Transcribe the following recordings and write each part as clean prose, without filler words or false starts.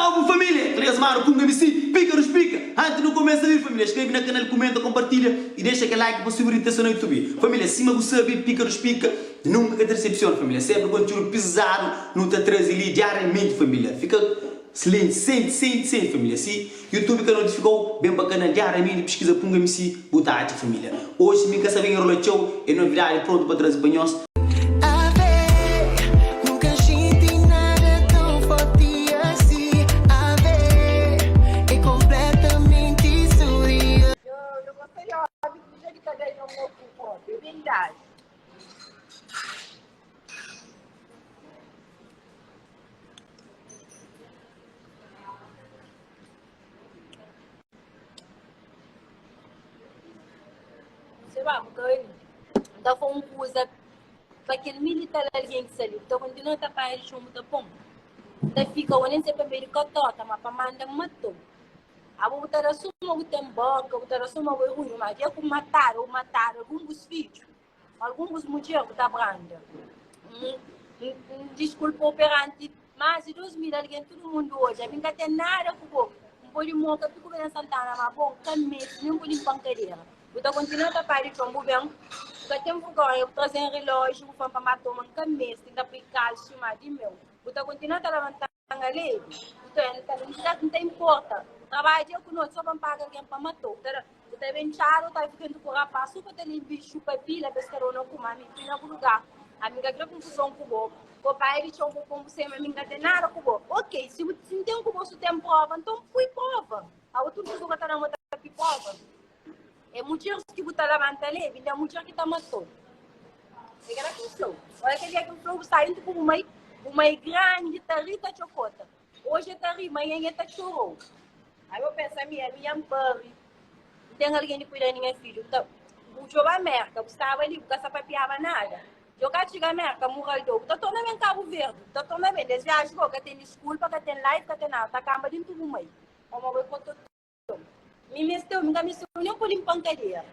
Salve família! Três mano, Punga MC, pica nos pica! Antes não começa a vir família, escreve na canal, comenta, compartilha e deixa aquele like para subir a no YouTube. Família, cima do sabe, pica nos pica, nunca te decepciona família, sempre conteúdo pesado, não te traz ali diariamente família. Fica excelente, sente família. Se YouTube que notificou, bem bacana, diariamente pesquisa Punga MC, boa família. Hoje me quer saber em Rola Show, é novidade pronto para trazer para nós. Sei lá, porque da foi coisa para aquele militar alguém que saiu, então continua a tapar ele chumbo da pom. Da fica o nem sempre bem cotota, mas para mandar matou. A botar a suma o temboca, botar a suma o ruim, mas é como matar alguns filhos, alguns mulheres da branda. Desculpa operante, mas em 2000 alguém todo mundo hoje, a vinga tem nada com o um polimão que ficou na Santana, mas bom, caminho, nem polim pancadeira. Então continua a tapar de chumbo bem. Porque tempo agora eu trazer um relógio, vou para matar uma camisa, tem que aplicar o chamado de meu. Então continua a levantar a lei. Então não tem importa. Trabalho eu conosco, só vamos pagar alguém para matar. Então bem charo, tá ficando com o rapaz, super tem bicho, papila, pescarona com a minha filha no lugar. A minha grande confusão com o bobo. O pai ele chama como você, mas minha tem nada com o bobo. Ok, se não tem um cubo, se tem prova, então fui prova. A outra pessoa que está na moto prova. É mulher que botar levanta ali, é mulher que está matando. É aquela questão. Olha que dia que o flow saindo com uma grande tarita de chocota. Hoje é tarita, amanhã é chorou. Aí eu penso, minha ampare. Não tem alguém que cuida de minha filha. Então, o jogo é merda, eu estava ali, porque essa papiava nada. Jogar chega merda, morreu do. Então, tô na Cabo Verde. Então, tô na minha desviagem, que tem desculpa, que tem live, que tem nada. Tá camba dentro do meio. Como eu vou me mesteu, me nem por pancadeira.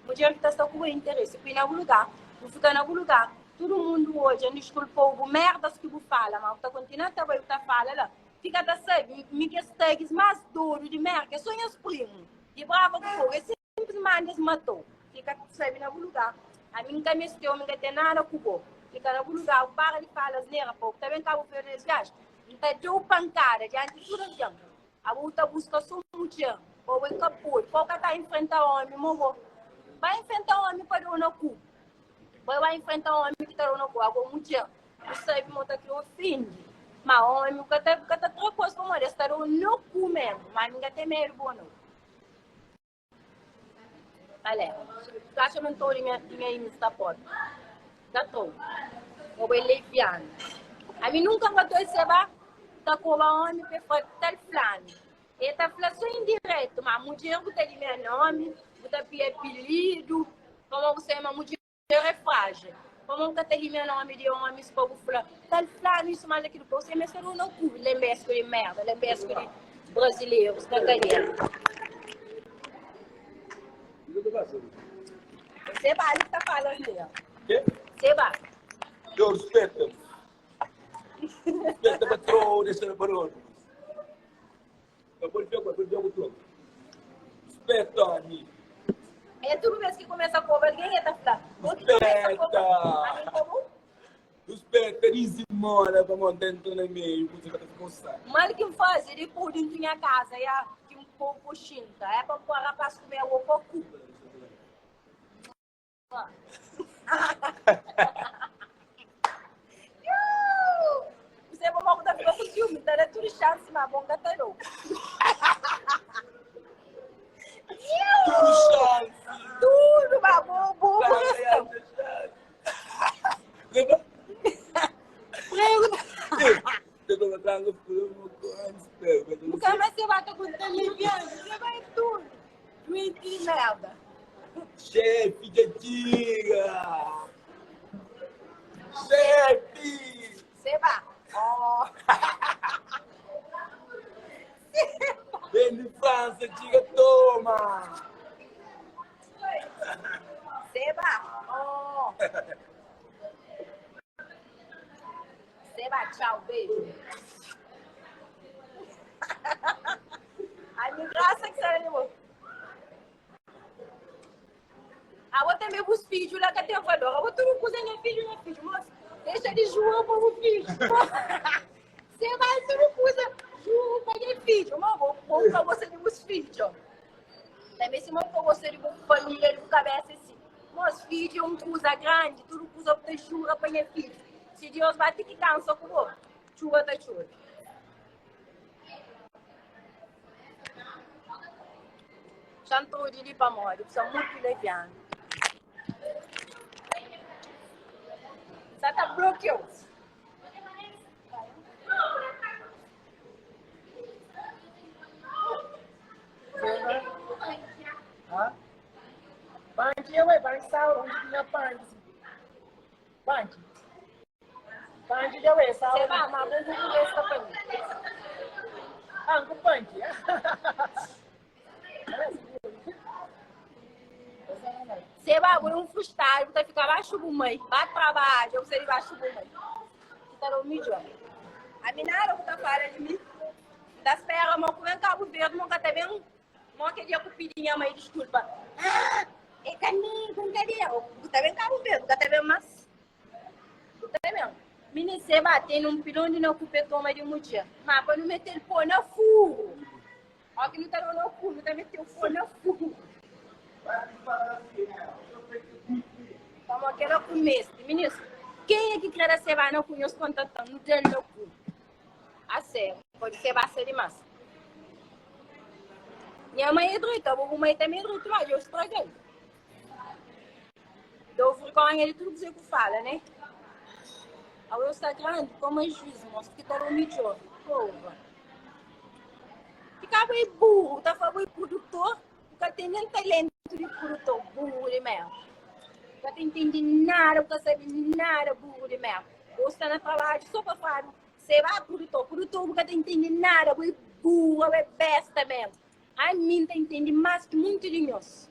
Mulher que está com o interesse, fui em algum lugar, vou ficar em algum lugar. Todo mundo hoje, desculpou, o merdas que vou falar, mas está continuando a estar falando, fica da sabe, me que estegues mais duro de merda, só em primo. De brava que foi, simplesmente matou. Fica, sabe, em algum lugar. A mim que mesteu, me tem nada com o fica em algum lugar, para de falar as neiras, pouco, também acabo de fazer viagens. Então, deu pancada, diante de tudo aquilo. A outra busca só mulher. Ou em capô, qualquer tá enfrentando o homem, morro. Vai enfrentar o homem para o no cu. Vai enfrentar o homem que está no cu. Agora, mulher, você sabe montar que ofende. Mas o homem que está trocando com ele, está no cu mesmo. Mas ninguém tem medo, bom, não. Olha, tu acha que eu não estou em minha Insta pode? Já estou. Eu vou leviando. A mim nunca me estou recebendo. Está com o homem que foi tal plano. Ele está falando só indireto, mas a mulher que tem meu nome, que tem apelido, como você é uma mulher é frágil. Como que tem meu nome de homem, se povo fala, tal plano, isso mais aquilo, você me será no cu, lembra-se de merda, lembra-se de brasileiros, cangalheiros. Você vai, ele está falando ali, Quê? Você vai. Eu respeito. Respeito para troll, deixa no barulho. Eu vou jogo todo. Respeito a mim. É tudo mesmo que começa a cobrar, ninguém está falando. Respeita. Respeita, easy, mano, para montar dentro do meio, você vai ter que gostar. Mas que faz, ele pôr dentro da minha casa, que um pouco xinta, é para pôr a rapaz comer o pouco. Você vai mudar para o filme, tá? É tudo chance, mas bom, gatarou. Tudo chance. Tudo, mas bom, nunca mais você vai estar com televisão, você vai tudo. Twinkie merda. Chefe de antiga. Chefe. Você vai. Oh. Vem de França, diga, toma. Você vai. Oh. Você vai, tchau, beijo. Ai, me graça que sai, irmão. A outra é meio os filhos lá que tem o valor. A outra não usa nem filho, moça. Deixa ele João para o filho. Você vai, tu não usa João para o filho. Mas vou para você de os filhos, ó. Também se não for você de família, de cabeça assim. Meus filhos, um usa grande, tu não usa para chuva para o filho. Se Deus vai ter que cansar com o chuva da chuva. Chantou de ali para morrer, são muito levianos. Você tá bloqueado. Banji away, banji sauro, onde tinha banji. Banji away, sauro. Você vai, mas vamos ver essa família. Com banji. Você vai abrir um frustrado, vai ficar baixo do mãe. Vai para baixo, eu sei baixo do mãe. Tá no mídia. A minara que tá falando de mim. Da espera, mas como é Cabo Verde, nunca tá vendo. Não queria que pedinha mãe desculpa. É caminho, com carinho. Tá vendo Cabo Verde, nunca tá vendo mais. Tá vendo? Menino, você bater num pilão de não culpa toma de mudia. Mas para não meter o pô na fogo. Ó, que não tá no fogo, não tá metendo o pô na fogo. Vamos aquele começo, ministro. Quem é que quer ser vai não conhece quanto tá no dele no cu? A sério, pode ser bastante demais. Minha mãe é doida, a mãe também é doida, mas eu estraguei. Eu fui com ele tudo que você fala, né? A eu está grande, como é juízo, moço, que tá no mídia. Porra. Ficava aí burro, tá falando aí produtor, nunca tem nem talento de produtor, burro de merda. Nunca entendi nada, nunca sabe nada, burro de merda. Você na trabalho só para falar, você vai produtor, nunca entende nada, burro, é besta mesmo. A mim tá entendendo mais que muito de nós.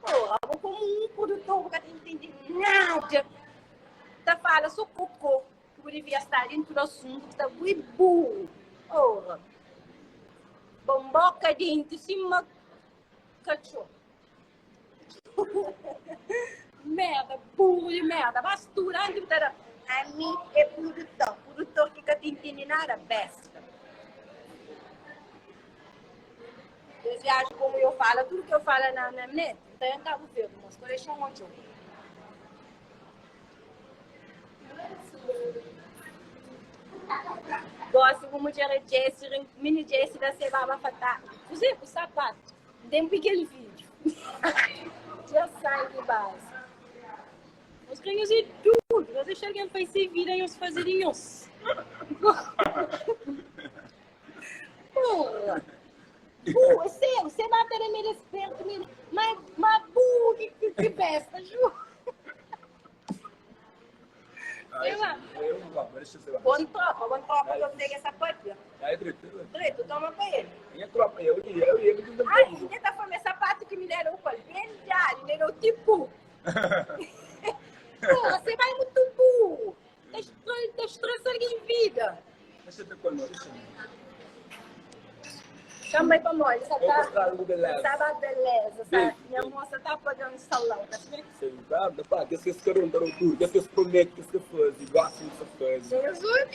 Porra, eu como um produtor, nunca entende nada. Tá falando, sou cocô, que devia estar dentro do assunto, que tá muito burro. Porra. Bomboca dentro, cima, cachorro. Merda, burro de merda, basturando, a mim é produtor que nunca entende nada, besta. Vocês acham como eu falo, tudo que eu falo na net, então eu Cabo Verde, mas vou deixar um monte. Gosto como era Jessie, mini Jessie da Cebaba Fatá. Usei o sapato, tem um pequeno vídeo. Já sai de base. Os ganhos e tudo, eu deixei que ele faz se virem os fazerinhos. Porra! Burro, você vai ter meio esperto, mas burro que besta, juro. Bom tropa, eu peguei essa coisa. Preto, toma pra ele. Minha tropa, eu Ai, ele tá falando sapato que me deram o bem diário, me deram tipo. Porra, você vai muito burro. Tá estressando em vida. Deixa eu ver qual é. Chama aí pra nós, sabe? Sábado beleza. Sábado beleza, sabe? Minha moça tá pagando salão, tá vendo? Sim, tá? Pá, que vocês querem dar o tour, que vocês prometem que vocês fazem, gostam dessa coisa. Jesus!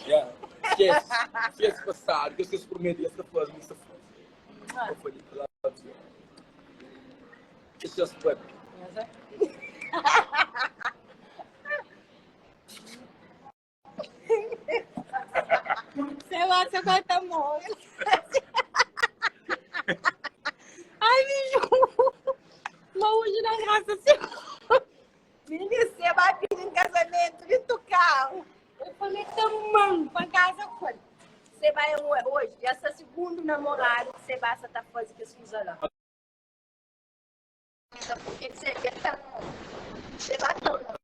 Esquece passado, que vocês prometem que vocês fazem, que vocês fazem. Eu falei, lá, deixa eu se Você vai estar morto. Ai, bicho! Mas hoje na graça, você... Menino, você vai pedir em casamento de tu carro. Eu falei, tamanho, pra casa foi. Você vai hoje, essa segundo namorado que você vai estar fazendo que você lá. Porque você quer estar... Você vai estar...